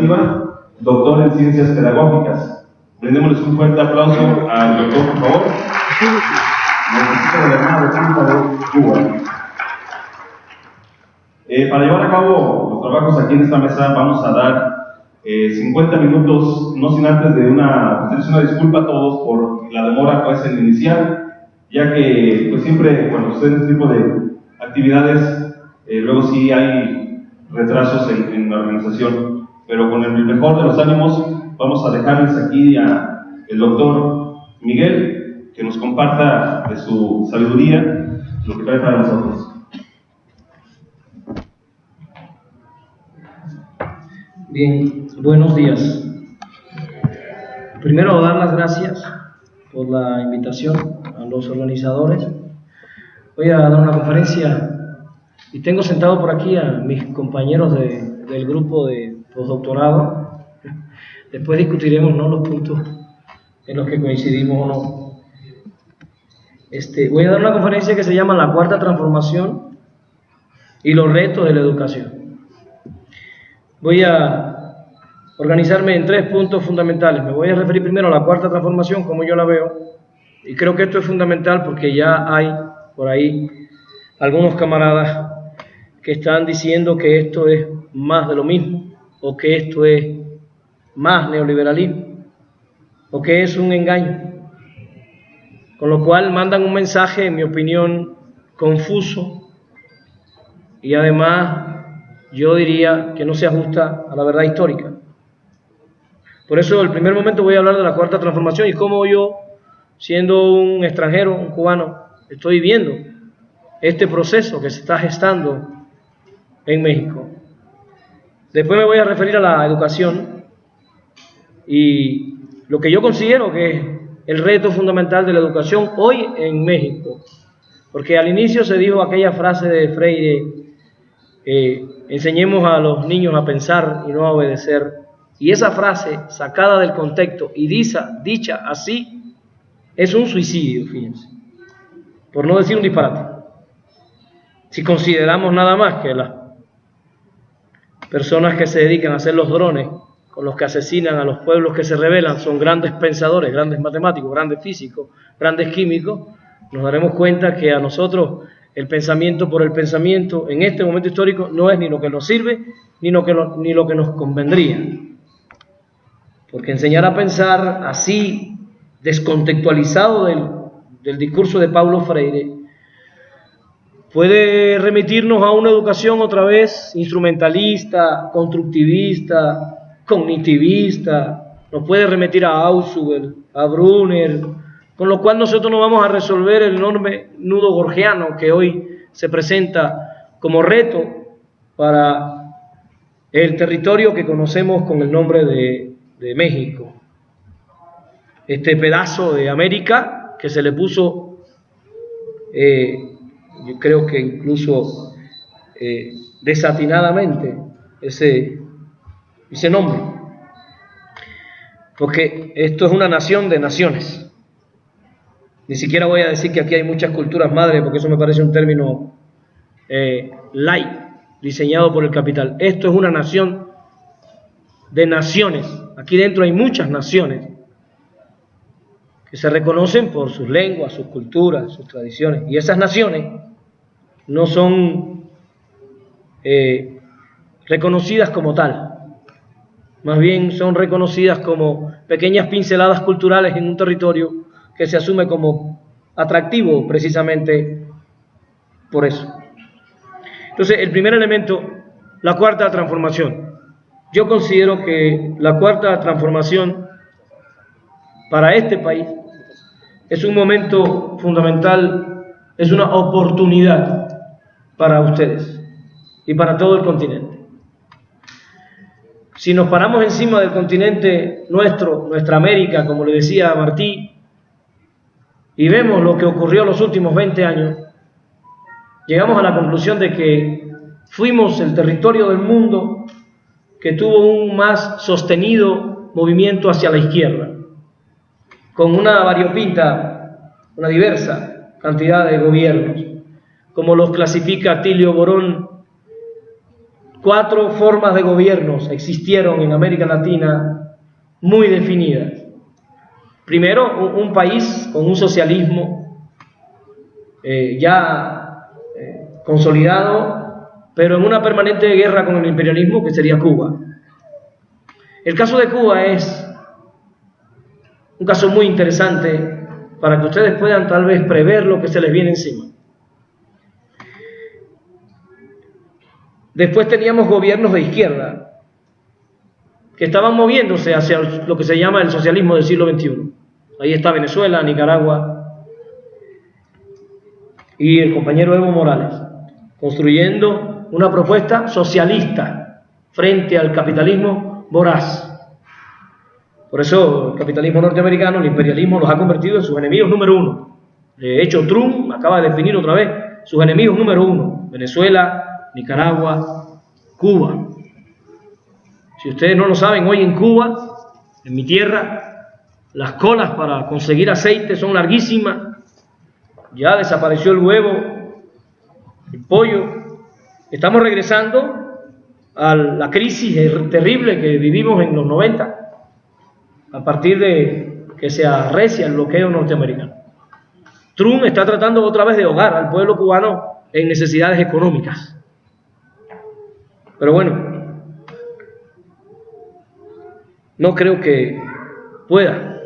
Administrativa, doctor en Ciencias Pedagógicas. Brindémosles un fuerte aplauso al doctor, por favor. Necesito de la hermana de Cuba. Para llevar a cabo los trabajos aquí en esta mesa vamos a dar 50 minutos, no sin antes de hacerles una disculpa a todos por la demora pues, en iniciar, ya que pues, siempre cuando suceden este tipo de actividades, luego sí hay retrasos en la organización, pero con el mejor de los ánimos vamos a dejarles aquí al doctor Miguel, que nos comparta de su sabiduría lo que trae para nosotros. Bien, buenos días. Primero dar las gracias por la invitación a los organizadores. Voy a dar una conferencia y tengo sentado por aquí a mis compañeros del grupo de postdoctorado. Después discutiremos, ¿no?, los puntos en los que coincidimos o no. Voy a dar una conferencia que se llama La Cuarta Transformación y los retos de la educación. Voy a organizarme en 3 puntos fundamentales. Me voy a referir primero a la cuarta transformación, como yo la veo, y creo que esto es fundamental porque ya hay por ahí algunos camaradas que están diciendo que esto es más de lo mismo, o que esto es más neoliberalismo, o que es un engaño, con lo cual mandan un mensaje, en mi opinión, confuso, y además yo diría que no se ajusta a la verdad histórica. Por eso, en el primer momento voy a hablar de la cuarta transformación y cómo yo, siendo un extranjero, un cubano, estoy viendo este proceso que se está gestando en México. Después me voy a referir a la educación y lo que yo considero que es el reto fundamental de la educación hoy en México. Porque al inicio se dijo aquella frase de Freire, enseñemos a los niños a pensar y no a obedecer. Y esa frase, sacada del contexto y dicha así, es un suicidio, fíjense, por no decir un disparate. Si consideramos nada más que las personas que se dedican a hacer los drones, con los que asesinan a los pueblos que se rebelan, son grandes pensadores, grandes matemáticos, grandes físicos, grandes químicos, nos daremos cuenta que a nosotros el pensamiento por el pensamiento en este momento histórico no es ni lo que nos sirve ni lo que nos convendría. Porque enseñar a pensar así, descontextualizado del discurso de Paulo Freire, puede remitirnos a una educación otra vez instrumentalista, constructivista, cognitivista, nos puede remitir a Ausubel, a Brunner, con lo cual nosotros no vamos a resolver el enorme nudo gorgiano que hoy se presenta como reto para el territorio que conocemos con el nombre de México. Este pedazo de América que se le puso, yo creo que incluso desatinadamente, ese nombre. Porque esto es una nación de naciones. Ni siquiera voy a decir que aquí hay muchas culturas madres, porque eso me parece un término light, diseñado por el capital. Esto es una nación de naciones. Aquí dentro hay muchas naciones que se reconocen por sus lenguas, sus culturas, sus tradiciones. Y esas naciones no son reconocidas como tal. Más bien son reconocidas como pequeñas pinceladas culturales en un territorio que se asume como atractivo precisamente por eso. Entonces, el primer elemento, la cuarta transformación. Yo considero que la cuarta transformación para este país es un momento fundamental, es una oportunidad para ustedes y para todo el continente. Si nos paramos encima del continente nuestro, nuestra América, como le decía Martí, y vemos lo que ocurrió los últimos 20 años, llegamos a la conclusión de que fuimos el territorio del mundo que tuvo un más sostenido movimiento hacia la izquierda, con una variopinta, una diversa cantidad de gobiernos, como los clasifica Tilio Borón 4 formas de gobiernos existieron en América Latina muy definidas. Primero, un país con un socialismo consolidado, pero en una permanente guerra con el imperialismo, que sería Cuba. El caso de Cuba es un caso muy interesante para que ustedes puedan tal vez prever lo que se les viene encima. Después teníamos gobiernos de izquierda que estaban moviéndose hacia lo que se llama el socialismo del siglo XXI. Ahí está Venezuela, Nicaragua y el compañero Evo Morales, construyendo una propuesta socialista frente al capitalismo voraz. Por eso el capitalismo norteamericano, el imperialismo, los ha convertido en sus enemigos número 1. De hecho, Trump acaba de definir otra vez sus enemigos número 1, Venezuela, Nicaragua, Cuba. Si ustedes no lo saben, hoy en Cuba, en mi tierra, las colas para conseguir aceite son larguísimas. Ya desapareció el huevo, el pollo. Estamos regresando a la crisis terrible que vivimos en los 90, a partir de que se arrecia el bloqueo norteamericano. Trump está tratando otra vez de ahogar al pueblo cubano en necesidades económicas. Pero bueno, no creo que pueda.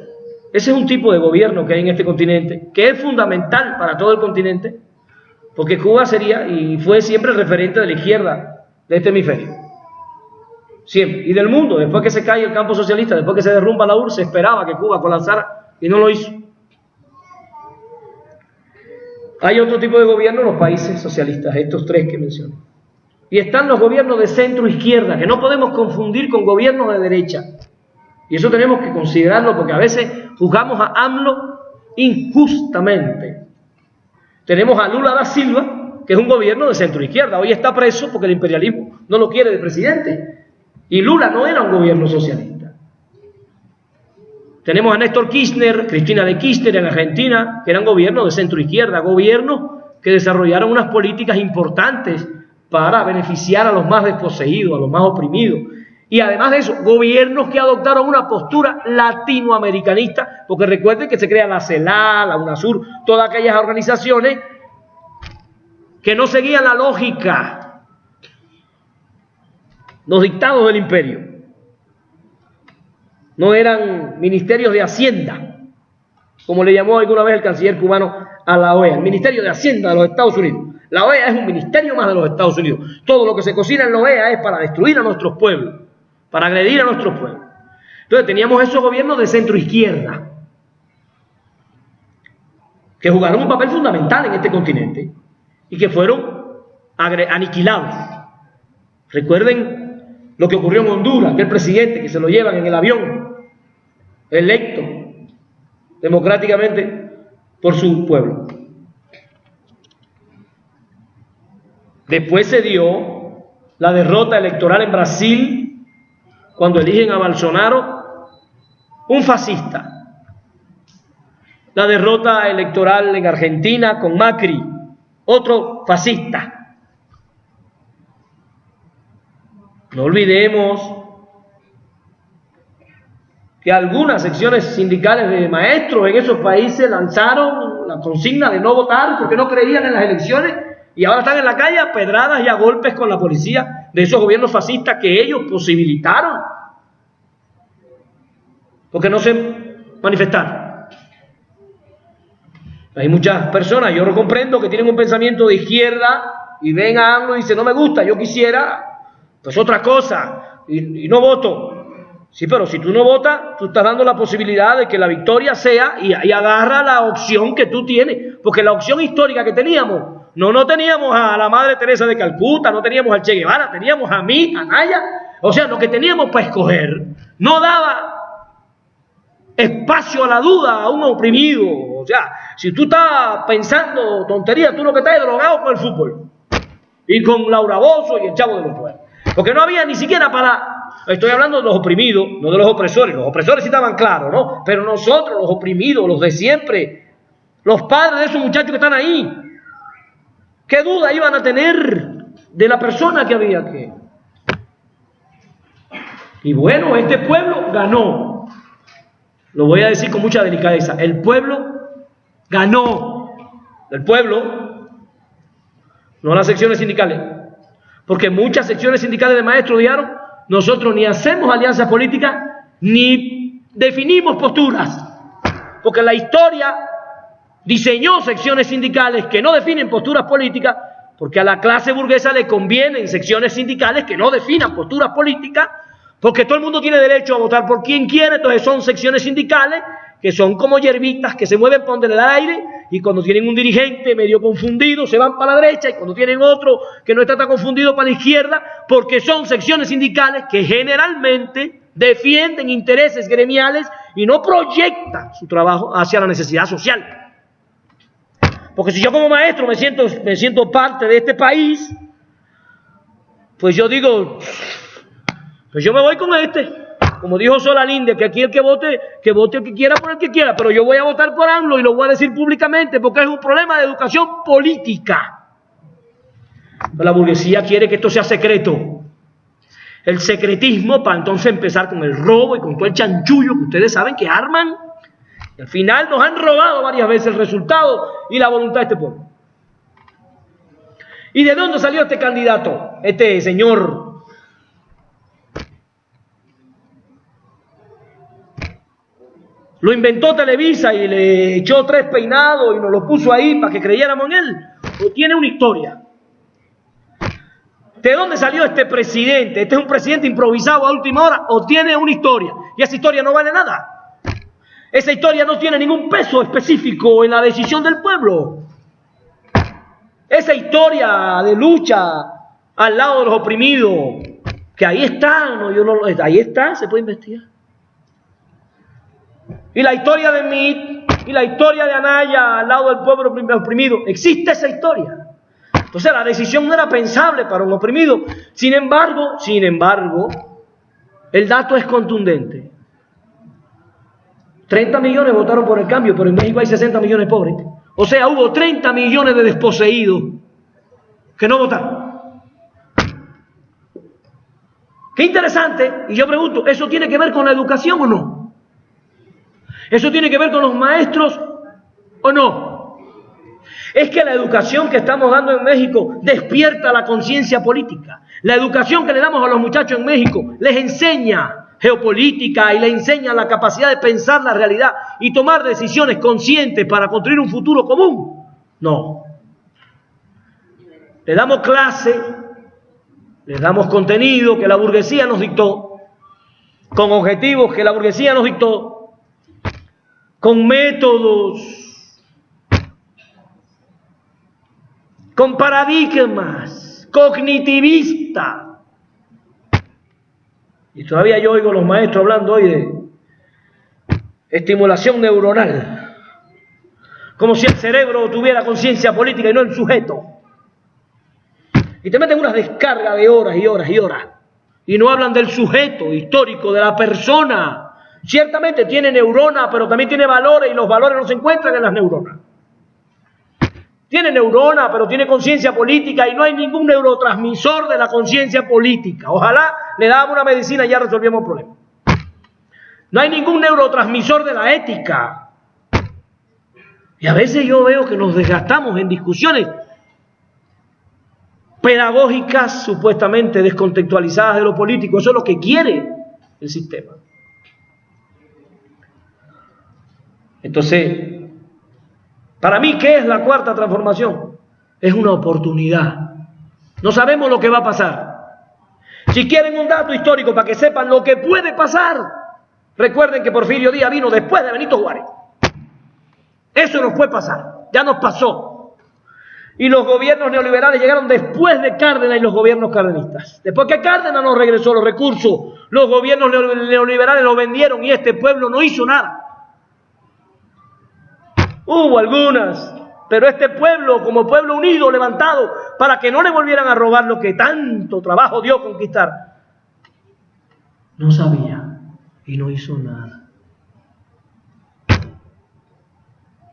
Ese es un tipo de gobierno que hay en este continente, que es fundamental para todo el continente, porque Cuba sería y fue siempre el referente de la izquierda de este hemisferio. Siempre. Y del mundo, después que se cae el campo socialista, después que se derrumba la URSS, se esperaba que Cuba colapsara y no lo hizo. Hay otro tipo de gobierno en los países socialistas, estos 3 que mencioné. Y están los gobiernos de centro-izquierda, que no podemos confundir con gobiernos de derecha. Y eso tenemos que considerarlo porque a veces juzgamos a AMLO injustamente. Tenemos a Lula da Silva, que es un gobierno de centro-izquierda. Hoy está preso porque el imperialismo no lo quiere de presidente. Y Lula no era un gobierno socialista. Tenemos a Néstor Kirchner, Cristina de Kirchner en Argentina, que eran gobiernos de centro-izquierda, gobiernos que desarrollaron unas políticas importantes para beneficiar a los más desposeídos, a los más oprimidos. Y además de eso, gobiernos que adoptaron una postura latinoamericanista, porque recuerden que se crea la CELAC, la UNASUR, todas aquellas organizaciones que no seguían la lógica, los dictados del imperio. No eran ministerios de Hacienda, como le llamó alguna vez el canciller cubano a la OEA, el Ministerio de Hacienda de los Estados Unidos. La OEA es un ministerio más de los Estados Unidos. Todo lo que se cocina en la OEA es para destruir a nuestros pueblos, para agredir a nuestros pueblos. Entonces teníamos esos gobiernos de centro-izquierda que jugaron un papel fundamental en este continente y que fueron aniquilados. Recuerden lo que ocurrió en Honduras, aquel presidente que se lo llevan en el avión, electo democráticamente por su pueblo. Después se dio la derrota electoral en Brasil, cuando eligen a Bolsonaro, un fascista. La derrota electoral en Argentina con Macri, otro fascista. No olvidemos que algunas secciones sindicales de maestros en esos países lanzaron la consigna de no votar porque no creían en las elecciones y ahora están en la calle a pedradas y a golpes con la policía de esos gobiernos fascistas que ellos posibilitaron porque no se manifestaron. Hay muchas personas, yo lo comprendo, que tienen un pensamiento de izquierda y ven a AMLO y dicen, no me gusta, yo quisiera pues otra cosa y no voto. Sí, pero si tú no votas, tú estás dando la posibilidad de que la victoria sea y agarra la opción que tú tienes, porque la opción histórica que teníamos, no teníamos a la Madre Teresa de Calcuta, no teníamos al Che Guevara, teníamos a mí, a Naya, o sea, lo que teníamos para escoger no daba espacio a la duda a un oprimido. O sea, si tú estás pensando tonterías, tú lo que estás es drogado con el fútbol y con Laura Bozzo y el Chavo de los Pueblos, porque no había ni siquiera para... Estoy hablando de los oprimidos, no de los opresores. Los opresores sí estaban claros, ¿no? Pero nosotros, los oprimidos, los de siempre, los padres de esos muchachos que están ahí, ¿qué duda iban a tener de la persona que había que Y bueno, este pueblo ganó. Lo voy a decir con mucha delicadeza. El pueblo ganó. El pueblo, no las secciones sindicales. Porque muchas secciones sindicales de maestros dijeron, nosotros ni hacemos alianzas políticas, ni definimos posturas. Porque la historia diseñó secciones sindicales que no definen posturas políticas, porque a la clase burguesa le convienen secciones sindicales que no definan posturas políticas, porque todo el mundo tiene derecho a votar por quien quiere. Entonces son secciones sindicales que son como hierbitas que se mueven por donde le da aire, y cuando tienen un dirigente medio confundido se van para la derecha, y cuando tienen otro que no está tan confundido para la izquierda, porque son secciones sindicales que generalmente defienden intereses gremiales y no proyectan su trabajo hacia la necesidad social. Porque si yo como maestro me siento parte de este país, pues yo digo, pues yo me voy con este. Como dijo Solalinde, que aquí el que vote el que quiera por el que quiera, pero yo voy a votar por AMLO y lo voy a decir públicamente porque es un problema de educación política. Pero la burguesía quiere que esto sea secreto. El secretismo para entonces empezar con el robo y con todo el chanchullo que ustedes saben que arman. Y al final nos han robado varias veces el resultado y la voluntad de este pueblo. ¿Y de dónde salió este candidato? Este señor lo inventó Televisa y le echó 3 peinados y nos lo puso ahí para que creyéramos en él. ¿O tiene una historia? ¿De dónde salió este presidente? ¿Este es un presidente improvisado a última hora o tiene una historia? Y esa historia no vale nada. Esa historia no tiene ningún peso específico en la decisión del pueblo. Esa historia de lucha al lado de los oprimidos, que ahí está, ahí está, se puede investigar. Y la historia de Meade y la historia de Anaya al lado del pueblo oprimido, existe esa historia. Entonces la decisión no era pensable para un oprimido. Sin embargo, el dato es contundente. 30 millones votaron por el cambio, pero en México hay 60 millones de pobres. O sea, hubo 30 millones de desposeídos que no votaron. Qué interesante. Y yo pregunto, ¿eso tiene que ver con la educación o no? ¿Eso tiene que ver con los maestros o no? Es que la educación que estamos dando en México despierta la conciencia política. La educación que le damos a los muchachos en México les enseña geopolítica y les enseña la capacidad de pensar la realidad y tomar decisiones conscientes para construir un futuro común. No. Le damos clase, les damos contenido que la burguesía nos dictó, con objetivos que la burguesía nos dictó, con métodos, con paradigmas cognitivistas. Y todavía yo oigo a los maestros hablando hoy de estimulación neuronal, como si el cerebro tuviera conciencia política y no el sujeto. Y te meten unas descargas de horas y horas y horas, y no hablan del sujeto histórico, de la persona. Ciertamente tiene neuronas, pero también tiene valores, y los valores no se encuentran en las neuronas. Tiene neuronas, pero tiene conciencia política, y no hay ningún neurotransmisor de la conciencia política. Ojalá le damos una medicina y ya resolvíamos el problema. No hay ningún neurotransmisor de la ética. Y a veces yo veo que nos desgastamos en discusiones pedagógicas supuestamente descontextualizadas de lo político. Eso es lo que quiere el sistema. Entonces, para mí, ¿qué es la cuarta transformación? Es una oportunidad. No sabemos lo que va a pasar. Si quieren un dato histórico para que sepan lo que puede pasar, recuerden que Porfirio Díaz vino después de Benito Juárez. Eso nos puede pasar, ya nos pasó. Y los gobiernos neoliberales llegaron después de Cárdenas y los gobiernos cardenistas. Después que Cárdenas nos regresó los recursos, los gobiernos neoliberales los vendieron y este pueblo no hizo nada. Hubo algunas, pero este pueblo, como pueblo unido, levantado, para que no le volvieran a robar lo que tanto trabajo dio conquistar, no sabía y no hizo nada.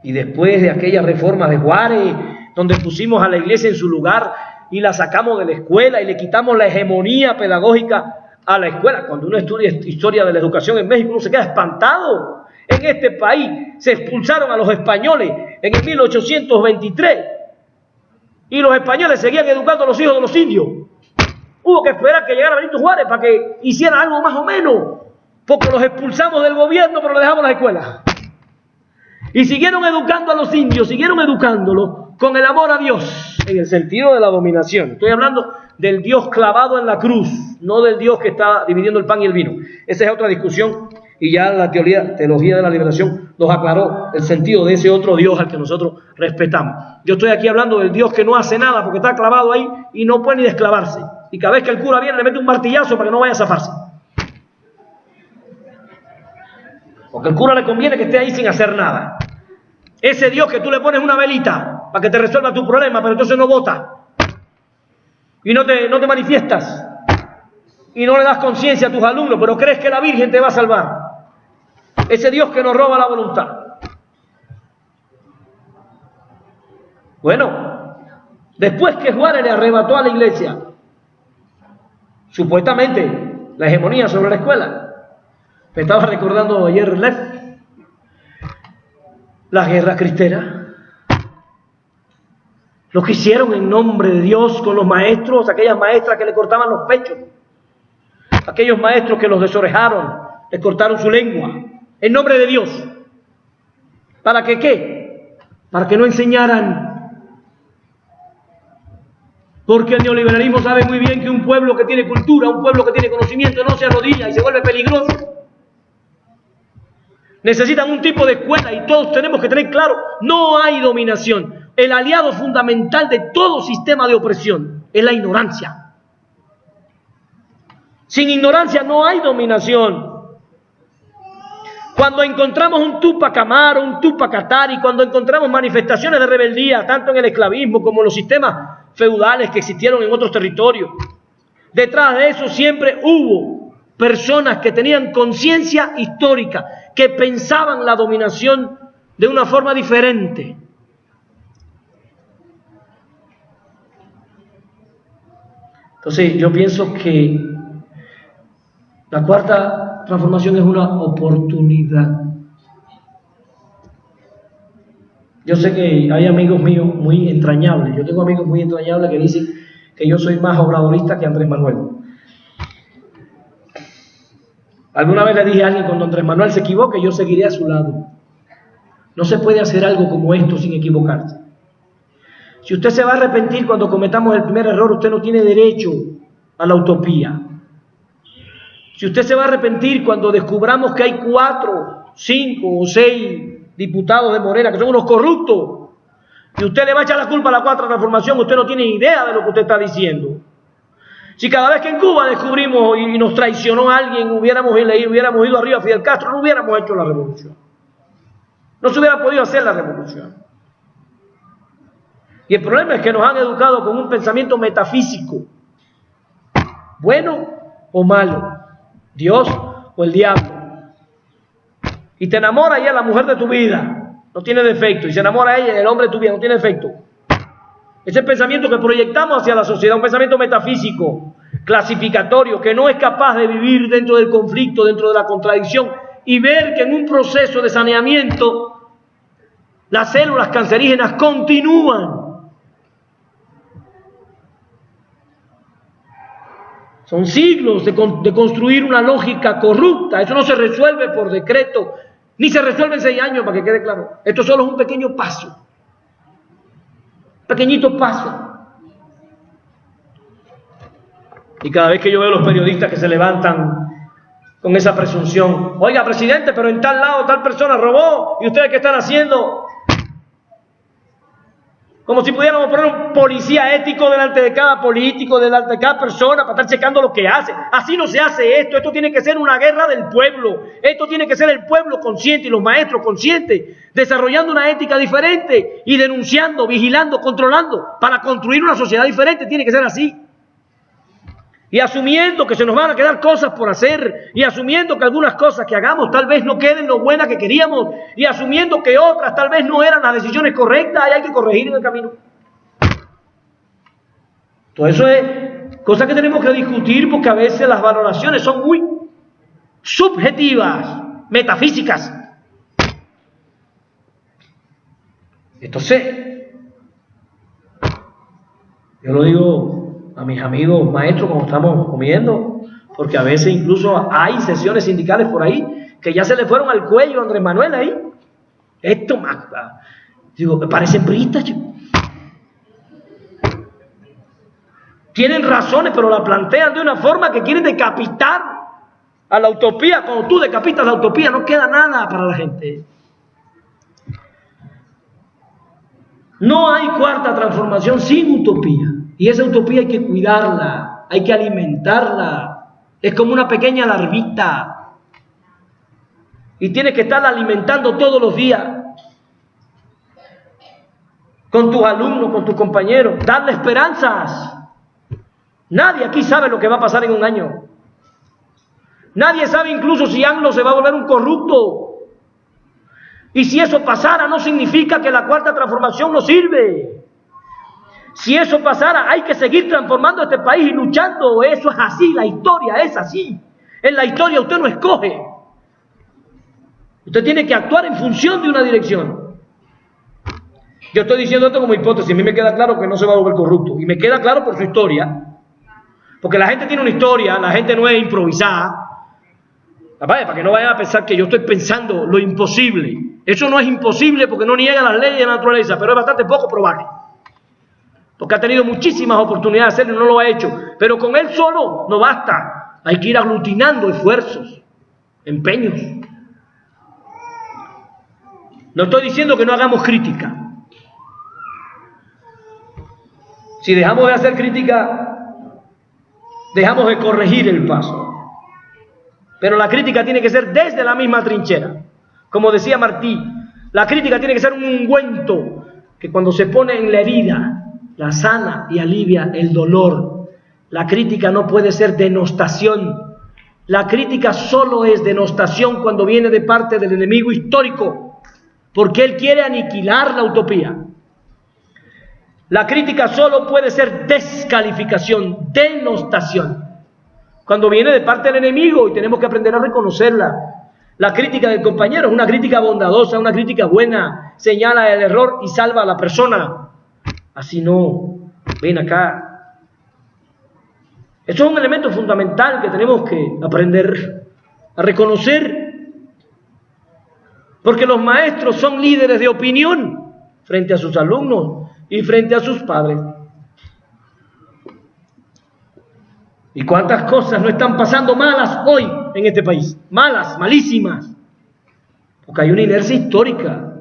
Y después de aquellas reformas de Juárez, donde pusimos a la iglesia en su lugar y la sacamos de la escuela y le quitamos la hegemonía pedagógica, a la escuela. Cuando uno estudia historia de la educación en México, uno se queda espantado. En este país se expulsaron a los españoles en el 1823 y los españoles seguían educando a los hijos de los indios. Hubo que esperar que llegara Benito Juárez para que hiciera algo más o menos, porque los expulsamos del gobierno, pero los dejamos en las escuelas. Y siguieron educando a los indios, siguieron educándolos con el amor a Dios, en el sentido de la dominación. Estoy hablando del Dios clavado en la cruz, no del Dios que está dividiendo el pan y el vino. Esa es otra discusión, y ya la teología de la liberación nos aclaró el sentido de ese otro Dios al que nosotros respetamos. Yo estoy aquí hablando del Dios que no hace nada porque está clavado ahí y no puede ni desclavarse. Y cada vez que el cura viene le mete un martillazo para que no vaya a zafarse. Porque al cura le conviene que esté ahí sin hacer nada. Ese Dios que tú le pones una velita para que te resuelva tu problema, pero entonces no vota. Y no te manifiestas. Y no le das conciencia a tus alumnos, pero crees que la Virgen te va a salvar. Ese Dios que nos roba la voluntad. Bueno, después que Juárez le arrebató a la iglesia, supuestamente, la hegemonía sobre la escuela, me estaba recordando ayer Lev, la guerra cristera, lo que hicieron en nombre de Dios con los maestros, aquellas maestras que le cortaban los pechos, aquellos maestros que los desorejaron, les cortaron su lengua, en nombre de Dios. ¿Para que qué? Para que no enseñaran. Porque el neoliberalismo sabe muy bien que un pueblo que tiene cultura, un pueblo que tiene conocimiento, no se arrodilla y se vuelve peligroso. Necesitan un tipo de escuela y todos tenemos que tener claro, no hay dominación. El aliado fundamental de todo sistema de opresión es la ignorancia. Sin ignorancia no hay dominación. Cuando encontramos un Túpac Amaru, un Túpac Katari, cuando encontramos manifestaciones de rebeldía, tanto en el esclavismo como en los sistemas feudales que existieron en otros territorios, detrás de eso siempre hubo personas que tenían conciencia histórica, que pensaban la dominación de una forma diferente. Entonces yo pienso que la cuarta transformación es una oportunidad. Yo sé que hay amigos míos muy entrañables. Yo tengo amigos muy entrañables que dicen que yo soy más obradorista que Andrés Manuel. Alguna vez le dije a alguien, cuando Andrés Manuel se equivoque, yo seguiré a su lado. No se puede hacer algo como esto sin equivocarse. Si usted se va a arrepentir cuando cometamos el primer error, usted no tiene derecho a la utopía. Si usted se va a arrepentir cuando descubramos que hay 4, 5 o 6 diputados de Morena que son unos corruptos, y usted le va a echar la culpa a la cuarta transformación, usted no tiene idea de lo que usted está diciendo. Si cada vez que en Cuba descubrimos y nos traicionó a alguien, hubiéramos ido arriba a Fidel Castro, no hubiéramos hecho la revolución. No se hubiera podido hacer la revolución. Y el problema es que nos han educado con un pensamiento metafísico, bueno o malo, Dios o el diablo. Y te enamora ella la mujer de tu vida, no tiene defecto, y se enamora ella el hombre de tu vida, no tiene defecto. Ese pensamiento que proyectamos hacia la sociedad, un pensamiento metafísico, clasificatorio, que no es capaz de vivir dentro del conflicto, dentro de la contradicción, y ver que en un proceso de saneamiento las células cancerígenas continúan. Son siglos de construir una lógica corrupta. Eso no se resuelve por decreto, ni se resuelve en 6 años, para que quede claro. Esto solo es un pequeño paso. Pequeñito paso. Y cada vez que yo veo a los periodistas que se levantan con esa presunción, oiga, presidente, pero en tal lado tal persona robó, ¿y ustedes qué están haciendo? Como si pudiéramos poner un policía ético delante de cada político, delante de cada persona, para estar checando lo que hace. Así no se hace esto. Esto tiene que ser una guerra del pueblo. Esto tiene que ser el pueblo consciente y los maestros conscientes, desarrollando una ética diferente y denunciando, vigilando, controlando, para construir una sociedad diferente. Tiene que ser así. Y asumiendo que se nos van a quedar cosas por hacer, y asumiendo que algunas cosas que hagamos tal vez no queden lo buenas que queríamos, y asumiendo que otras tal vez no eran las decisiones correctas y hay que corregir en el camino. Todo eso es Cosa que tenemos que discutir porque a veces las valoraciones son muy subjetivas, metafísicas. Entonces, yo lo digo a mis amigos maestros cuando estamos comiendo, porque a veces incluso hay sesiones sindicales por ahí que ya se le fueron al cuello a Andrés Manuel ahí. Esto más, digo, me parecen priistas, chicos. Tienen razones, pero la plantean de una forma que quieren decapitar a la utopía. Cuando tú decapitas la utopía, no queda nada para la gente. No hay cuarta transformación sin utopía. Y esa utopía hay que cuidarla, hay que alimentarla. Es como una pequeña larvita. Y tienes que estarla alimentando todos los días. Con tus alumnos, con tus compañeros. Darle esperanzas. Nadie aquí sabe lo que va a pasar en un año. Nadie sabe incluso si AMLO se va a volver un corrupto. Y si eso pasara, no significa que la cuarta transformación no sirve. Si eso pasara, hay que seguir transformando este país y luchando. Eso es así, la historia es así. En la historia usted no escoge. Usted tiene que actuar en función de una dirección. Yo estoy diciendo esto como hipótesis. A mí me queda claro que no se va a volver corrupto. Y me queda claro por su historia. Porque la gente tiene una historia, la gente no es improvisada. Para que no vayan a pensar que yo estoy pensando lo imposible. Eso no es imposible porque no niega las leyes de la naturaleza, pero es bastante poco probable. Porque ha tenido muchísimas oportunidades de hacerlo y no lo ha hecho. Pero con él solo no basta. Hay que ir aglutinando esfuerzos, empeños. No estoy diciendo que no hagamos crítica. Si dejamos de hacer crítica, dejamos de corregir el paso. Pero la crítica tiene que ser desde la misma trinchera. Como decía Martí, la crítica tiene que ser un ungüento que cuando se pone en la herida, la sana y alivia el dolor. La crítica no puede ser denostación. La crítica solo es denostación cuando viene de parte del enemigo histórico, porque él quiere aniquilar la utopía. La crítica solo puede ser descalificación, denostación, cuando viene de parte del enemigo, y tenemos que aprender a reconocerla. La crítica del compañero es una crítica bondadosa, una crítica buena, señala el error y salva a la persona. Así no, ven acá. Eso es un elemento fundamental que tenemos que aprender a reconocer, porque los maestros son líderes de opinión frente a sus alumnos y frente a sus padres. ¿Y cuántas cosas no están pasando malas hoy en este país? Malas, malísimas. Porque hay una inercia histórica.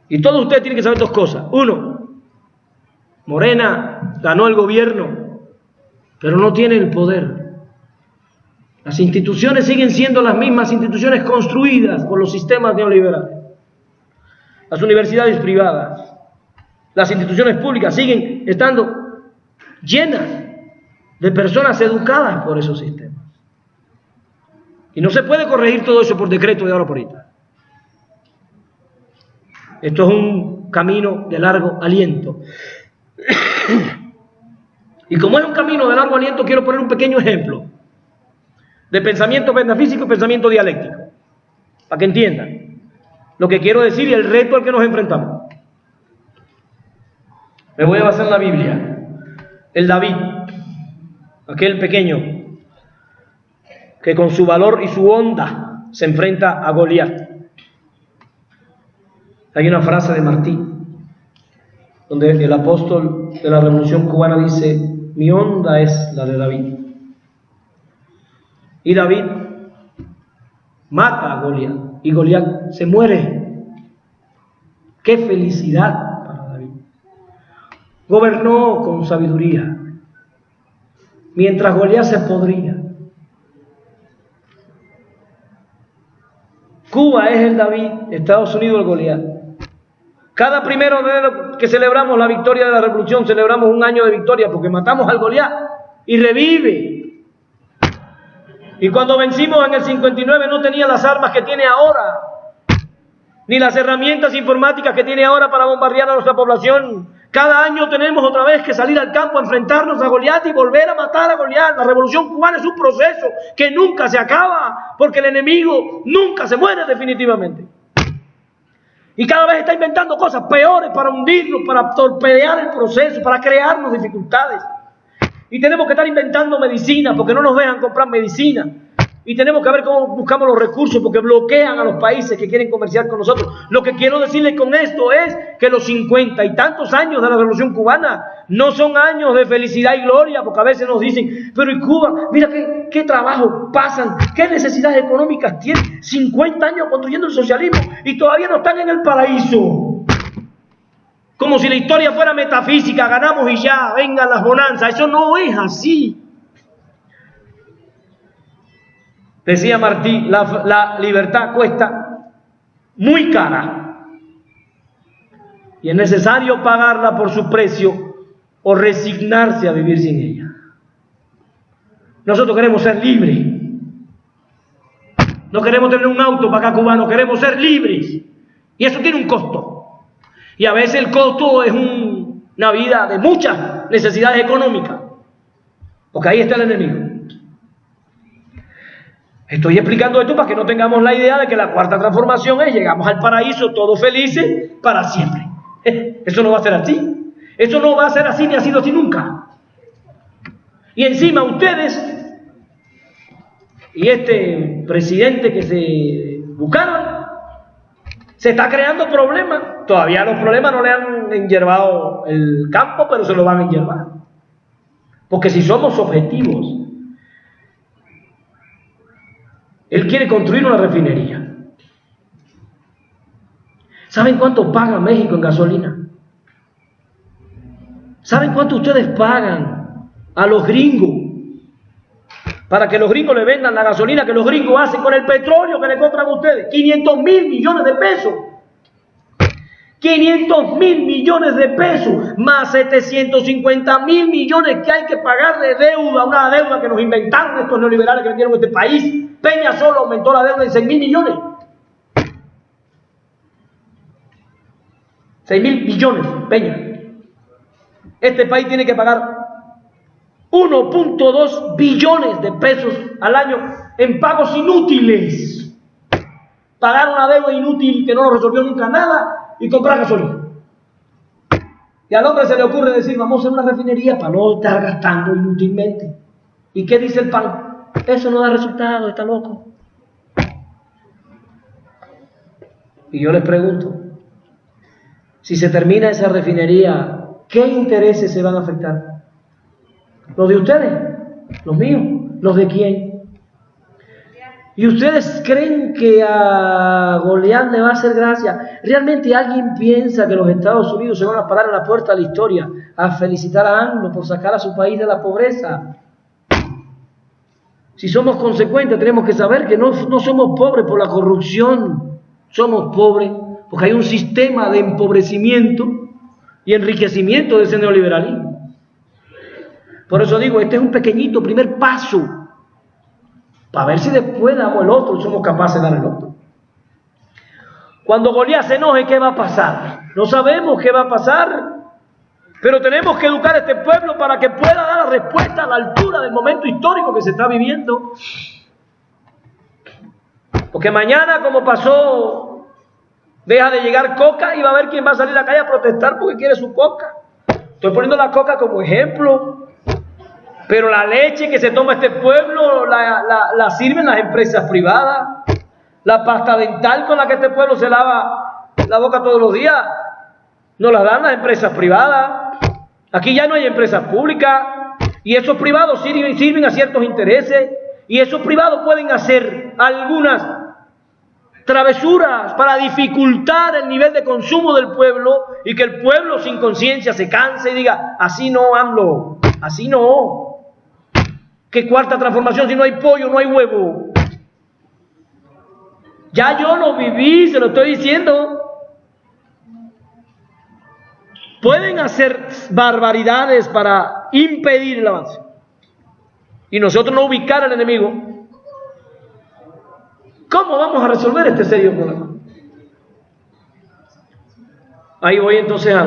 Y todos ustedes tienen que saber dos cosas. Uno, Morena ganó el gobierno, pero no tiene el poder. Las instituciones siguen siendo las mismas instituciones construidas por los sistemas neoliberales. Las universidades privadas, las instituciones públicas siguen estando llenas de personas educadas por esos sistemas. Y no se puede corregir todo eso por decreto de ahora por ahorita. Esto es un camino de largo aliento. Y como es un camino de largo aliento, quiero poner un pequeño ejemplo de pensamiento metafísico y pensamiento dialéctico, para que entiendan lo que quiero decir y el reto al que nos enfrentamos. Me voy a basar en la Biblia. El David, aquel pequeño que con su valor y su onda se enfrenta a Goliat. Hay una frase de Martí donde el apóstol de la Revolución Cubana dice: mi onda es la de David. Y David mata a Goliat y Goliat se muere. ¡Qué felicidad para David! Gobernó con sabiduría mientras Goliat se podría. Cuba es el David, Estados Unidos el Goliat. Cada primero de enero que celebramos la victoria de la revolución, celebramos un año de victoria porque matamos al Goliat y revive. Y cuando vencimos en el 59 no tenía las armas que tiene ahora, ni las herramientas informáticas que tiene ahora para bombardear a nuestra población, Cada año tenemos otra vez que salir al campo a enfrentarnos a Goliat y volver a matar a Goliat. La revolución cubana es un proceso que nunca se acaba, porque el enemigo nunca se muere definitivamente. Y cada vez está inventando cosas peores para hundirnos, para torpedear el proceso, para crearnos dificultades. Y tenemos que estar inventando medicina porque no nos dejan comprar medicina. Y tenemos que ver cómo buscamos los recursos porque bloquean a los países que quieren comerciar con nosotros. Lo que quiero decirles con esto es que los 50 y tantos años de la Revolución Cubana no son años de felicidad y gloria, porque a veces nos dicen, pero en Cuba, mira qué trabajo pasan, qué necesidades económicas tienen, 50 años construyendo el socialismo y todavía no están en el paraíso. Como si la historia fuera metafísica, ganamos y ya, vengan las bonanzas. Eso no es así. Decía Martí, la libertad cuesta muy cara y es necesario pagarla por su precio o resignarse a vivir sin ella. Nosotros queremos ser libres. No queremos tener un auto para acá cubano, queremos ser libres. Y eso tiene un costo. Y a veces el costo es una vida de muchas necesidades económicas. Porque ahí está el enemigo. Estoy explicando esto para que no tengamos la idea de que la cuarta transformación es llegamos al paraíso todos felices para siempre. Eso no va a ser así. Eso no va a ser así ni ha sido así nunca. Y encima ustedes y este presidente que se buscaron se está creando problemas. Todavía los problemas no le han enyerbado el campo, pero se lo van a enyerbar. Porque si somos objetivos, él quiere construir una refinería. ¿Saben cuánto paga México en gasolina? ¿Saben cuánto ustedes pagan a los gringos para que los gringos le vendan la gasolina que los gringos hacen con el petróleo que le compran a ustedes? 500.000 millones de pesos. 500.000 millones de pesos más 750.000 millones que hay que pagar de deuda, una deuda que nos inventaron estos neoliberales que vendieron este país. Peña solo aumentó la deuda en 6.000 millones. 6.000 billones, Peña. Este país tiene que pagar 1.2 billones de pesos al año en pagos inútiles. Pagar una deuda inútil que no nos resolvió nunca nada y comprar gasolina. Y al hombre se le ocurre decir, vamos a hacer una refinería para no estar gastando inútilmente. ¿Y qué dice el PAN? Eso no da resultado, está loco. Y yo les pregunto, si se termina esa refinería, ¿qué intereses se van a afectar? ¿Los de ustedes? ¿Los míos? ¿Los de quién? ¿Y ustedes creen que a Goliat le va a hacer gracia? ¿Realmente alguien piensa que los Estados Unidos se van a parar en la puerta de la historia a felicitar a AMLO por sacar a su país de la pobreza? Si somos consecuentes, tenemos que saber que no somos pobres por la corrupción, somos pobres porque hay un sistema de empobrecimiento y enriquecimiento de ese neoliberalismo. Por eso digo, este es un pequeñito primer paso para ver si después damos el otro y somos capaces de dar el otro. Cuando Goliat se enoje, ¿qué va a pasar? No sabemos qué va a pasar, pero tenemos que educar a este pueblo para que pueda dar la respuesta a la altura del momento histórico que se está viviendo. Porque mañana, como pasó, deja de llegar coca y va a haber quien va a salir a la calle a protestar porque quiere su coca. Estoy poniendo la coca como ejemplo. Pero la leche que se toma este pueblo la sirven las empresas privadas. La pasta dental con la que este pueblo se lava la boca todos los días, nos la dan las empresas privadas. Aquí ya no hay empresas públicas. Y esos privados sirven a ciertos intereses. Y esos privados pueden hacer algunas travesuras para dificultar el nivel de consumo del pueblo y que el pueblo sin conciencia se canse y diga, así no, AMLO, así no. ¿Qué cuarta transformación si no hay pollo, no hay huevo? Ya yo lo viví, se lo estoy diciendo. Pueden hacer barbaridades para impedir el avance. Y nosotros no ubicar al enemigo. ¿Cómo vamos a resolver este serio problema? Ahí voy entonces a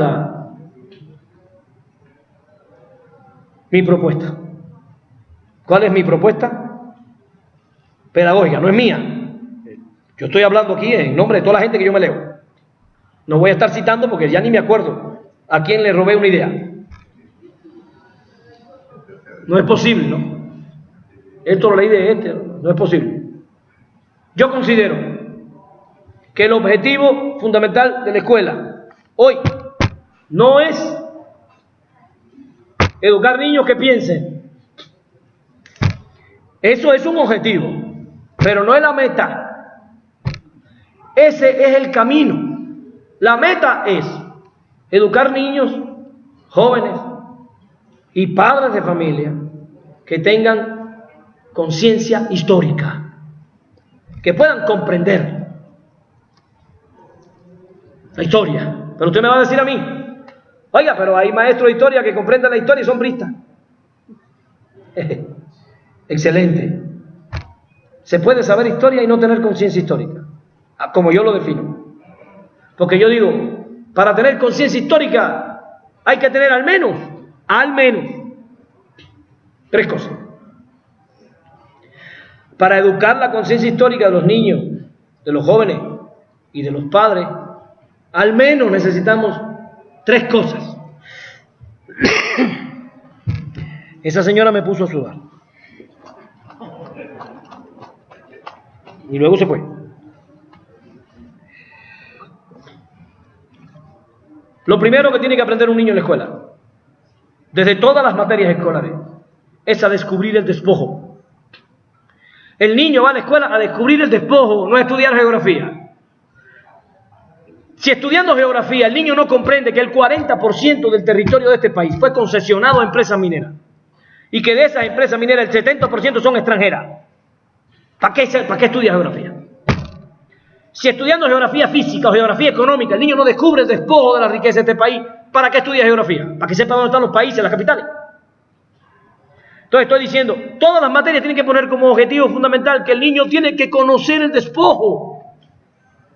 Mi propuesta. ¿Cuál es mi propuesta? Pedagógica, no es mía. Yo estoy hablando aquí en nombre de toda la gente que yo me leo. No voy a estar citando porque ya ni me acuerdo a quién le robé una idea. No es posible, ¿no? Esto lo leí de este, no es posible. Yo considero que el objetivo fundamental de la escuela hoy no es educar niños que piensen. Eso es un objetivo, pero no es la meta. Ese es el camino. La meta es educar niños, jóvenes y padres de familia que tengan conciencia histórica, que puedan comprender la historia. Pero usted me va a decir a mí, oiga, pero hay maestros de historia que comprenden la historia y son bristas. Excelente. Se puede saber historia y no tener conciencia histórica, como yo lo defino. Porque yo digo, para tener conciencia histórica hay que tener al menos 3 cosas. Para educar la conciencia histórica de los niños, de los jóvenes y de los padres, al menos necesitamos 3 cosas. Esa señora me puso a sudar. Y luego se fue. Lo primero que tiene que aprender un niño en la escuela, desde todas las materias escolares, es a descubrir el despojo. El niño va a la escuela a descubrir el despojo, no a estudiar geografía. Si estudiando geografía el niño no comprende que el 40% del territorio de este país fue concesionado a empresas mineras y que de esas empresas mineras el 70% son extranjeras, ¿para qué estudia geografía? Si estudiando geografía física o geografía económica el niño no descubre el despojo de la riqueza de este país, ¿para qué estudia geografía? ¿Para que sepa dónde están los países, las capitales? Entonces estoy diciendo, todas las materias tienen que poner como objetivo fundamental que el niño tiene que conocer el despojo.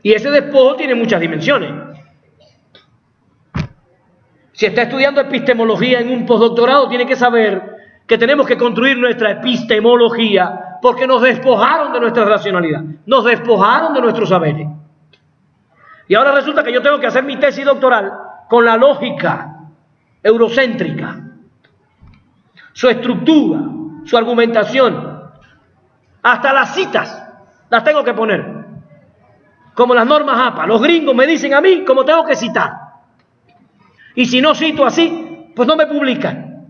Y ese despojo tiene muchas dimensiones. Si está estudiando epistemología en un postdoctorado, tiene que saber que tenemos que construir nuestra epistemología porque nos despojaron de nuestra racionalidad, nos despojaron de nuestros saberes. Y ahora resulta que yo tengo que hacer mi tesis doctoral con la lógica eurocéntrica, su estructura, su argumentación, hasta las citas las tengo que poner, como las normas APA. Los gringos me dicen a mí cómo tengo que citar. Y si no cito así, pues no me publican.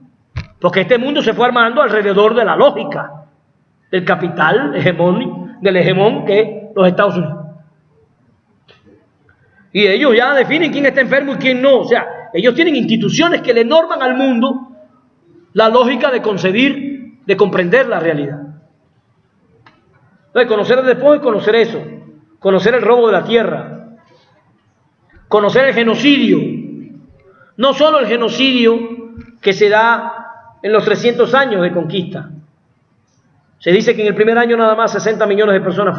Porque este mundo se fue armando alrededor de la lógica del capital del hegemón que es los Estados Unidos. Y ellos ya definen quién está enfermo y quién no. O sea, ellos tienen instituciones que le norman al mundo la lógica de concebir, de comprender la realidad. Entonces, conocer el despojo es conocer eso. Conocer el robo de la tierra. Conocer el genocidio. No solo el genocidio que se da en los 300 años de conquista. Se dice que en el primer año nada más 60 millones de personas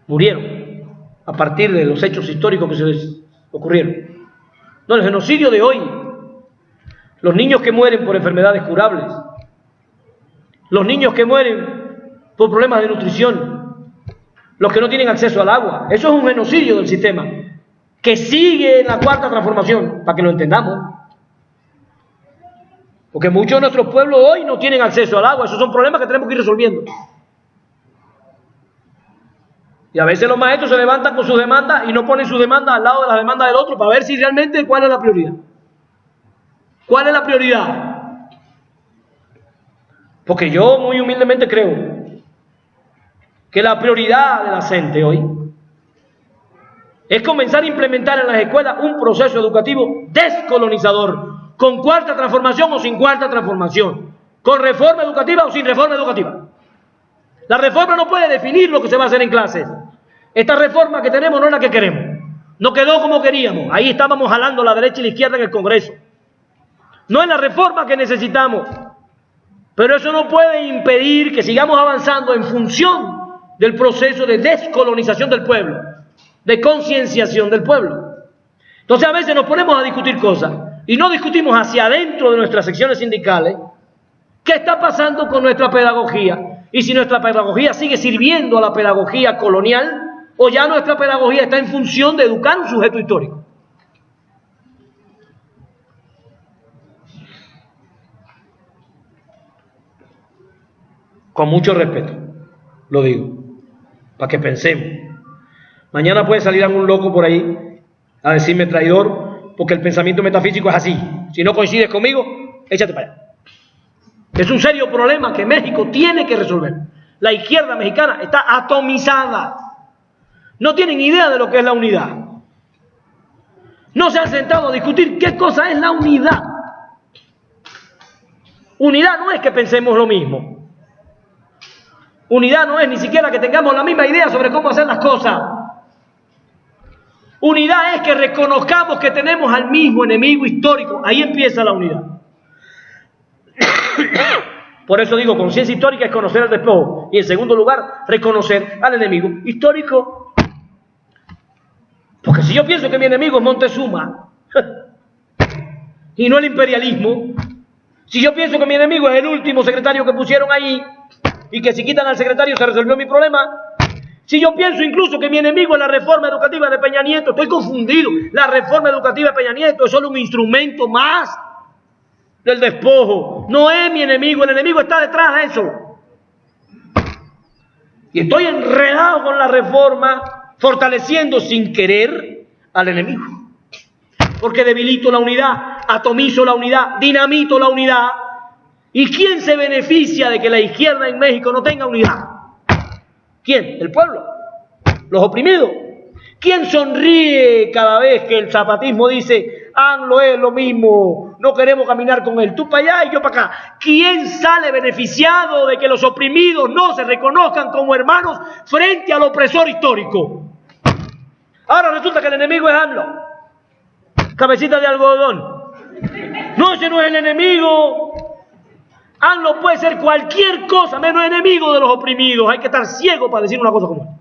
murieron a partir de los hechos históricos que se les ocurrieron. No, el genocidio de hoy, los niños que mueren por enfermedades curables, los niños que mueren por problemas de nutrición, los que no tienen acceso al agua, eso es un genocidio del sistema que sigue en la cuarta transformación, para que lo entendamos. Porque muchos de nuestros pueblos hoy no tienen acceso al agua. Esos son problemas que tenemos que ir resolviendo. Y a veces los maestros se levantan con sus demandas y no ponen sus demandas al lado de las demandas del otro para ver si realmente cuál es la prioridad. ¿Cuál es la prioridad? Porque yo muy humildemente creo que la prioridad de la gente hoy es comenzar a implementar en las escuelas un proceso educativo descolonizador, con cuarta transformación o sin cuarta transformación, con reforma educativa o sin reforma educativa. La reforma no puede definir lo que se va a hacer en clases. Esta reforma que tenemos no es la que queremos. No quedó como queríamos. Ahí estábamos jalando la derecha y la izquierda en el Congreso. No es la reforma que necesitamos. Pero eso no puede impedir que sigamos avanzando en función del proceso de descolonización del pueblo, de concienciación del pueblo. Entonces a veces nos ponemos a discutir cosas y no discutimos hacia adentro de nuestras secciones sindicales qué está pasando con nuestra pedagogía y si nuestra pedagogía sigue sirviendo a la pedagogía colonial o ya nuestra pedagogía está en función de educar un sujeto histórico. Con mucho respeto, lo digo, para que pensemos. Mañana puede salir algún loco por ahí a decirme traidor, porque el pensamiento metafísico es así. Si no coincides conmigo, échate para allá. Es un serio problema que México tiene que resolver. La izquierda mexicana está atomizada. No tienen idea de lo que es la unidad. No se han sentado a discutir qué cosa es la unidad. Unidad no es que pensemos lo mismo. Unidad no es ni siquiera que tengamos la misma idea sobre cómo hacer las cosas. Unidad es que reconozcamos que tenemos al mismo enemigo histórico. Ahí empieza la unidad. Por eso digo, conciencia histórica es conocer el despojo. Y en segundo lugar, reconocer al enemigo histórico. Porque si yo pienso que mi enemigo es Montezuma y no el imperialismo, si yo pienso que mi enemigo es el último secretario que pusieron ahí y que si quitan al secretario se resolvió mi problema, si yo pienso incluso que mi enemigo es la reforma educativa de Peña Nieto, estoy confundido. La reforma educativa de Peña Nieto es solo un instrumento más del despojo. No es mi enemigo, el enemigo está detrás de eso. Y estoy enredado con la reforma, fortaleciendo sin querer al enemigo. Porque debilito la unidad, atomizo la unidad, dinamito la unidad. ¿Y quién se beneficia de que la izquierda en México no tenga unidad? ¿Quién? El pueblo. Los oprimidos. ¿Quién sonríe cada vez que el zapatismo dice, AMLO es lo mismo, no queremos caminar con él, tú para allá y yo para acá? ¿Quién sale beneficiado de que los oprimidos no se reconozcan como hermanos frente al opresor histórico? Ahora resulta que el enemigo es AMLO. Cabecita de algodón. No, ese no es el enemigo. AMLO puede ser cualquier cosa menos enemigo de los oprimidos. Hay que estar ciego para decir una cosa como esta.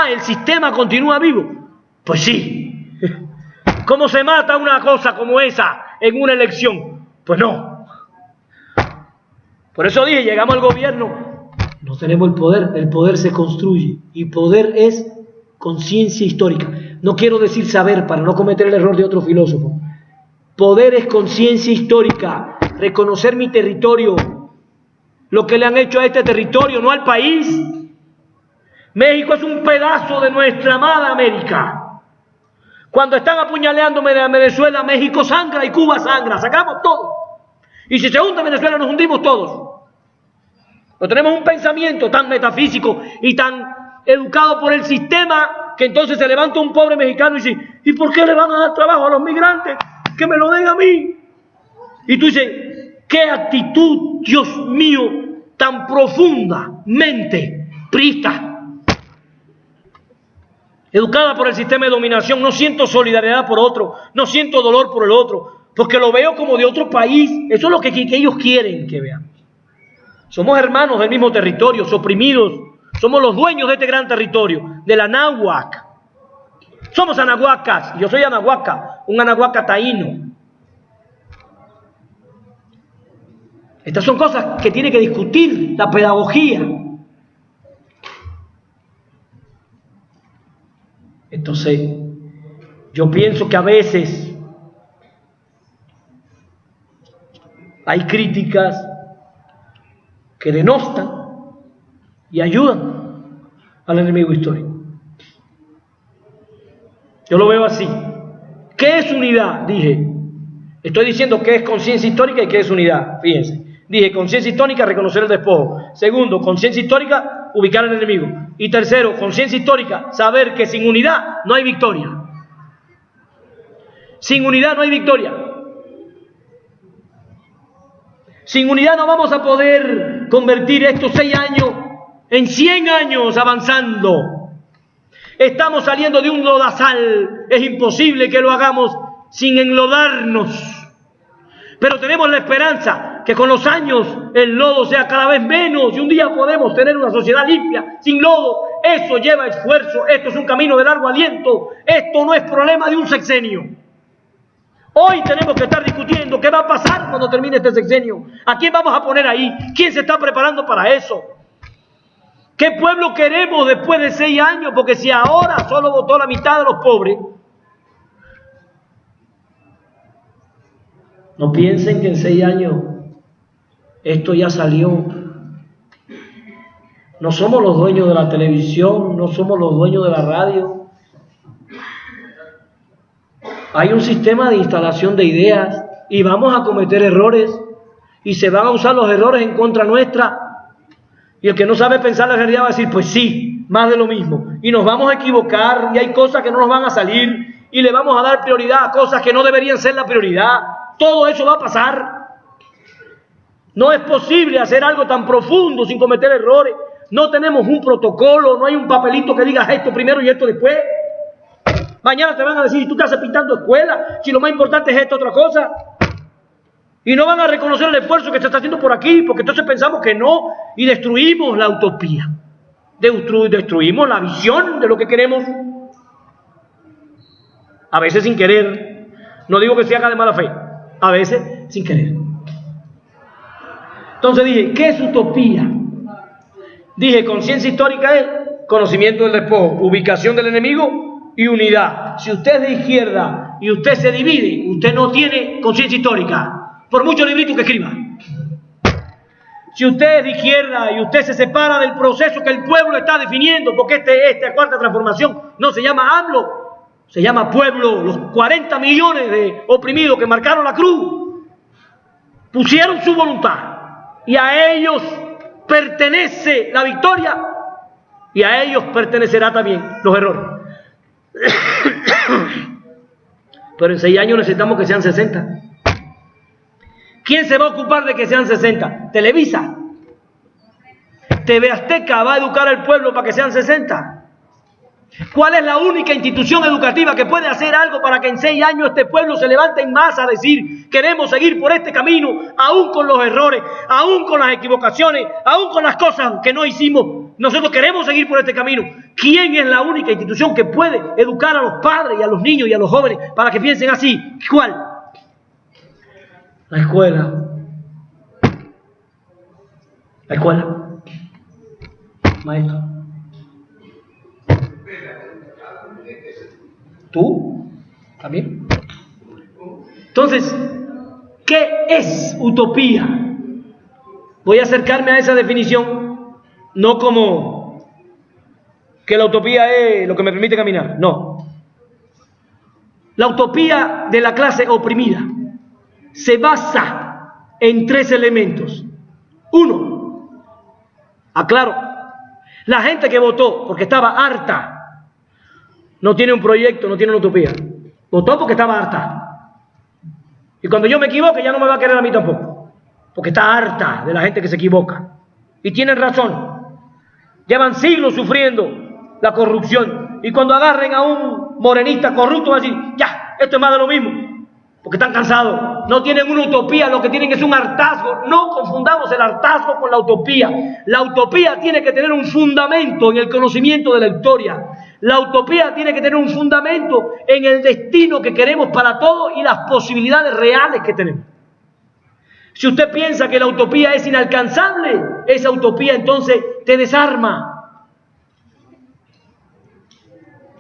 ¿El sistema continúa vivo? Pues sí. ¿Cómo se mata una cosa como esa en una elección? Pues no. Por eso dije, llegamos al gobierno, no tenemos el poder se construye. Y poder es conciencia histórica. No quiero decir saber para no cometer el error de otro filósofo. Poder es conciencia histórica. Reconocer mi territorio, lo que le han hecho a este territorio, no al país. México es un pedazo de nuestra amada América. Cuando están apuñaleándome de Venezuela, México sangra y Cuba sangra, sacamos todo. Y si se hunde Venezuela, nos hundimos todos. No tenemos un pensamiento tan metafísico y tan educado por el sistema que entonces se levanta un pobre mexicano y dice, ¿y por qué le van a dar trabajo a los migrantes? Que me lo den a mí. Y tú dices, qué actitud, Dios mío, tan profundamente priista. Educada por el sistema de dominación, no siento solidaridad por otro, no siento dolor por el otro, porque lo veo como de otro país. Eso es lo que ellos quieren que veamos. Somos hermanos del mismo territorio, oprimidos, somos los dueños de este gran territorio, de la náhuac. Somos anahuacas, yo soy anahuaca, un anahuaca taíno. Estas son cosas que tiene que discutir la pedagogía. Entonces, yo pienso que a veces hay críticas que denostan y ayudan al enemigo histórico. Yo lo veo así. ¿Qué es unidad? Dije. Estoy diciendo qué es conciencia histórica y qué es unidad. Fíjense. Dije, conciencia histórica, reconocer el despojo. Segundo, conciencia histórica, ubicar al enemigo. Y tercero, conciencia histórica, saber que sin unidad no hay victoria. Sin unidad no hay victoria. Sin unidad no vamos a poder convertir estos 6 años en 100 años avanzando. Estamos saliendo de un lodazal. Es imposible que lo hagamos sin enlodarnos. Pero tenemos la esperanza que con los años el lodo sea cada vez menos y un día podemos tener una sociedad limpia, sin lodo. Eso lleva esfuerzo, esto es un camino de largo aliento, esto no es problema de un sexenio. Hoy tenemos que estar discutiendo qué va a pasar cuando termine este sexenio. ¿A quién vamos a poner ahí? ¿Quién se está preparando para eso? ¿Qué pueblo queremos después de 6 años? Porque si ahora solo votó la mitad de los pobres, no piensen que en 6 años esto ya salió. No somos los dueños de la televisión, no somos los dueños de la radio. Hay un sistema de instalación de ideas y vamos a cometer errores y se van a usar los errores en contra nuestra. Y el que no sabe pensar la realidad va a decir, pues sí, más de lo mismo. Y nos vamos a equivocar y hay cosas que no nos van a salir y le vamos a dar prioridad a cosas que no deberían ser la prioridad. Todo eso va a pasar. No es posible hacer algo tan profundo sin cometer errores. No tenemos un protocolo, no hay un papelito que diga esto primero y esto después. Mañana te van a decir, tú te haces pintando escuela, si lo más importante es esta otra cosa. Y no van a reconocer el esfuerzo que se está haciendo por aquí, porque entonces pensamos que no, y destruimos la utopía. Destruimos la visión de lo que queremos. A veces sin querer. No digo que se haga de mala fe. A veces sin querer. Entonces dije, ¿qué es utopía? Dije, conciencia histórica es conocimiento del despojo, ubicación del enemigo y unidad. Si usted es de izquierda y usted se divide, usted no tiene conciencia histórica, por muchos libritos que escriba. Si usted es de izquierda y usted se separa del proceso que el pueblo está definiendo, porque esta cuarta transformación no se llama AMLO, se llama pueblo, los 40 millones de oprimidos que marcaron la cruz, pusieron su voluntad y a ellos pertenece la victoria y a ellos pertenecerá también los errores. Pero en 6 años necesitamos que sean 60. ¿Quién se va a ocupar de que sean 60? Televisa. TV Azteca va a educar al pueblo para que sean 60. ¿Cuál es la única institución educativa que puede hacer algo para que en 6 años este pueblo se levante en masa a decir queremos seguir por este camino, aún con los errores, aún con las equivocaciones, aún con las cosas que no hicimos? Nosotros queremos seguir por este camino. ¿Quién es la única institución que puede educar a los padres y a los niños y a los jóvenes para que piensen así? ¿Cuál? La escuela. La escuela. Maestro. ¿Tú? ¿También? Entonces, ¿qué es utopía? Voy a acercarme a esa definición, no como que la utopía es lo que me permite caminar, no. La utopía de la clase oprimida se basa en 3 elementos. 1, aclaro, la gente que votó porque estaba harta no tiene un proyecto, no tiene una utopía. Votó porque estaba harta. Y cuando yo me equivoque ya no me va a querer a mí tampoco, porque está harta de la gente que se equivoca. Y tienen razón. Llevan siglos sufriendo la corrupción. Y cuando agarren a un morenista corrupto van a decir, ya, esto es más de lo mismo. Porque están cansados, no tienen una utopía, lo que tienen es un hartazgo. No confundamos el hartazgo con la utopía. La utopía tiene que tener un fundamento en el conocimiento de la historia. La utopía tiene que tener un fundamento en el destino que queremos para todos y las posibilidades reales que tenemos. Si usted piensa que la utopía es inalcanzable, esa utopía entonces te desarma.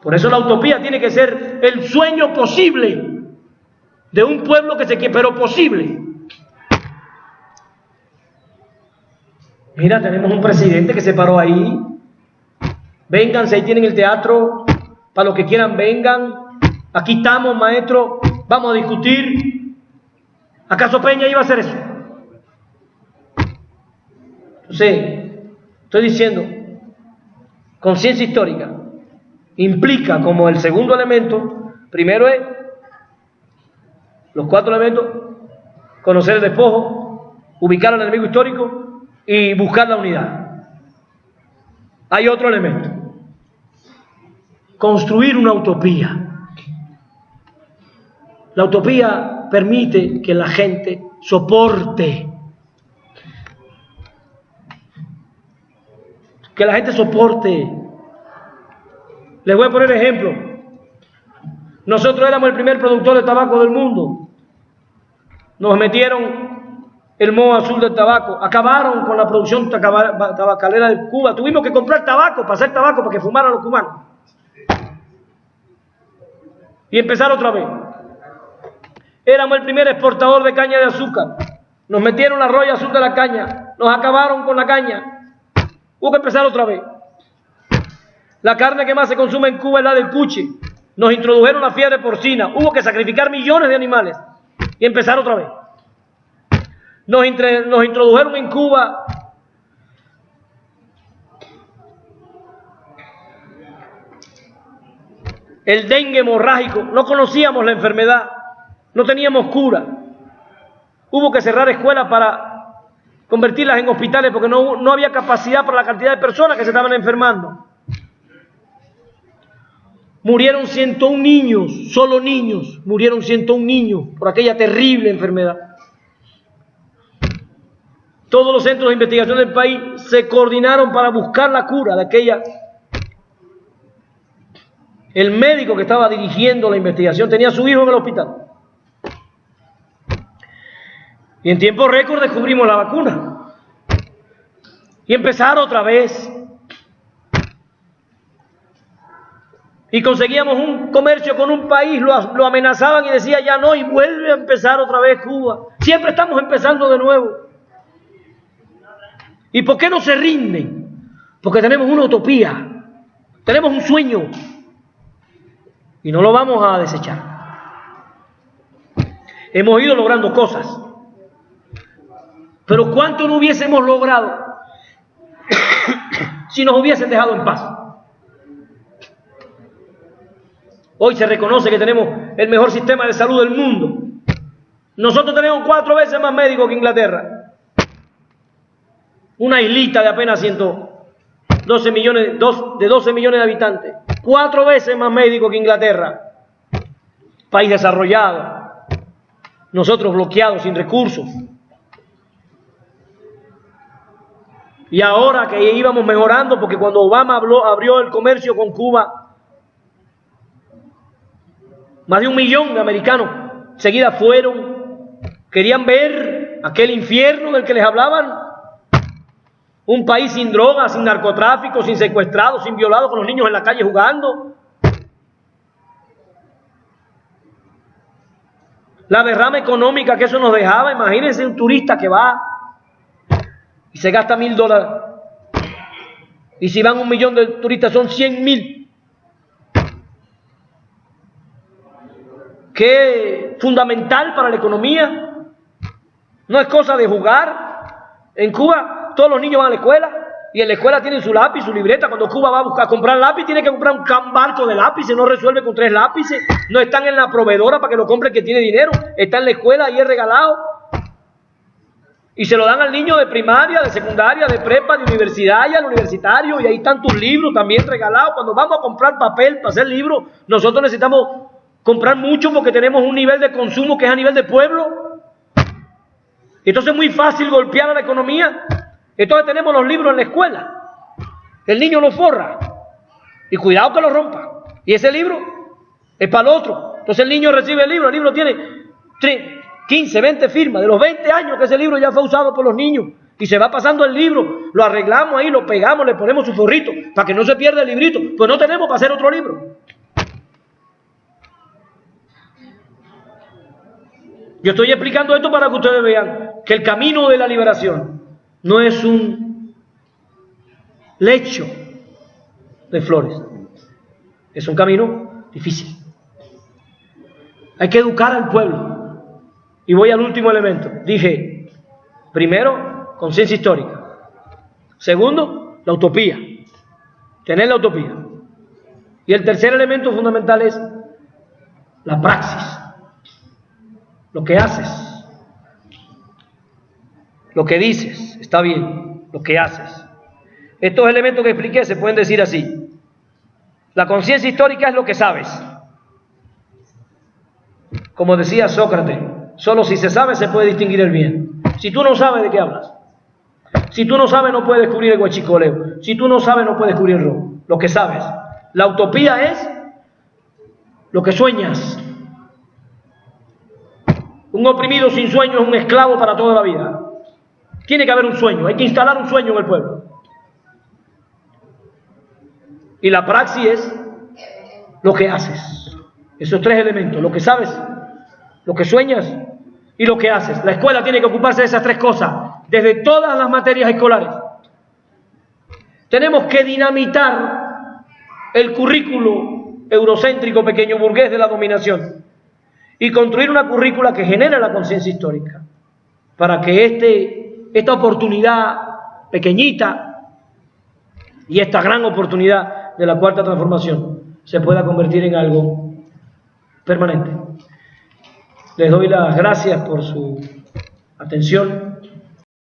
Por eso la utopía tiene que ser el sueño posible de un pueblo que se quiere, pero posible. Mira, tenemos un presidente que se paró ahí. Vénganse, ahí tienen el teatro, para los que quieran vengan. Aquí estamos, maestro, vamos a discutir. ¿Acaso Peña iba a hacer eso? Entonces, estoy diciendo, conciencia histórica implica como el segundo elemento, primero es los 4 elementos: conocer el despojo, ubicar al enemigo histórico y buscar la unidad. Hay otro elemento: construir una utopía. La utopía permite que la gente soporte. Que la gente soporte. Les voy a poner ejemplo. Nosotros éramos el primer productor de tabaco del mundo. Nos metieron el moho azul del tabaco. Acabaron con la producción tabacalera de Cuba. Tuvimos que comprar tabaco para hacer tabaco para que fumaran los cubanos. Y empezar otra vez. Éramos el primer exportador de caña de azúcar. Nos metieron la roya azul de la caña. Nos acabaron con la caña. Hubo que empezar otra vez. La carne que más se consume en Cuba es la del cuche. Nos introdujeron la fiebre porcina. Hubo que sacrificar millones de animales y empezar otra vez. Nos introdujeron en Cuba el dengue hemorrágico. No conocíamos la enfermedad. No teníamos cura. Hubo que cerrar escuelas para convertirlas en hospitales porque no había capacidad para la cantidad de personas que se estaban enfermando. Murieron 101 niños, solo niños, murieron 101 niños por aquella terrible enfermedad. Todos los centros de investigación del país se coordinaron para buscar la cura de aquella. El médico que estaba dirigiendo la investigación tenía a su hijo en el hospital. Y en tiempo récord descubrimos la vacuna. Y empezar otra vez. Y conseguíamos un comercio con un país, lo amenazaban y decía ya no, y vuelve a empezar otra vez Cuba. Siempre estamos empezando de nuevo. ¿Y por qué no se rinden? Porque tenemos una utopía, tenemos un sueño y no lo vamos a desechar. Hemos ido logrando cosas, pero ¿cuánto no hubiésemos logrado si nos hubiesen dejado en paz? Hoy se reconoce que tenemos el mejor sistema de salud del mundo. Nosotros tenemos 4 veces más médicos que Inglaterra. Una islita de apenas 12 millones de habitantes. 4 veces más médicos que Inglaterra. País desarrollado. Nosotros bloqueados, sin recursos. Y ahora que íbamos mejorando, porque cuando Obama abrió el comercio con Cuba, más de 1 millón de americanos seguida fueron, querían ver aquel infierno del que les hablaban. Un país sin drogas, sin narcotráfico, sin secuestrados, sin violados, con los niños en la calle jugando. La derrama económica que eso nos dejaba. Imagínense un turista que va y se gasta $1,000. Y si van 1 millón de turistas son 100,000. Que es fundamental para la economía. No es cosa de jugar. En Cuba todos los niños van a la escuela y en la escuela tienen su lápiz, su libreta. Cuando Cuba va a buscar comprar lápiz, tiene que comprar un barco de lápices, no resuelve con 3 lápices. No están en la proveedora para que lo compre el que tiene dinero, está en la escuela y es regalado. Y se lo dan al niño de primaria, de secundaria, de prepa, de universidad y al universitario, y ahí están tus libros también regalados. Cuando vamos a comprar papel para hacer libros, nosotros necesitamos comprar mucho porque tenemos un nivel de consumo que es a nivel de pueblo. Entonces es muy fácil golpear a la economía. Entonces tenemos los libros en la escuela. El niño lo forra y cuidado que lo rompa. Y ese libro es para el otro. Entonces el niño recibe el libro tiene 15, 20 firmas. De los 20 años que ese libro ya fue usado por los niños. Y se va pasando el libro, lo arreglamos ahí, lo pegamos, le ponemos su forrito para que no se pierda el librito. Pues no tenemos para hacer otro libro. Yo estoy explicando esto para que ustedes vean que el camino de la liberación no es un lecho de flores. Es un camino difícil. Hay que educar al pueblo. Y voy al último elemento. Dije, primero, conciencia histórica. Segundo, la utopía. Tener la utopía. Y el tercer elemento fundamental es la praxis. Lo que haces, lo que dices, está bien, lo que haces. Estos elementos que expliqué se pueden decir así. La conciencia histórica es lo que sabes. Como decía Sócrates, solo si se sabe se puede distinguir el bien. Si tú no sabes, ¿de qué hablas? Si tú no sabes, no puedes descubrir el huachicoleo. Si tú no sabes, no puedes descubrir el robo. Lo que sabes. La utopía es lo que sueñas. Un oprimido sin sueño es un esclavo para toda la vida. Tiene que haber un sueño, hay que instalar un sueño en el pueblo. Y la praxis es lo que haces. Esos tres elementos, lo que sabes, lo que sueñas y lo que haces. La escuela tiene que ocuparse de esas tres cosas, desde todas las materias escolares. Tenemos que dinamitar el currículo eurocéntrico pequeño burgués de la dominación y construir una currícula que genere la conciencia histórica para que esta oportunidad pequeñita y esta gran oportunidad de la cuarta transformación se pueda convertir en algo permanente. Les doy las gracias por su atención.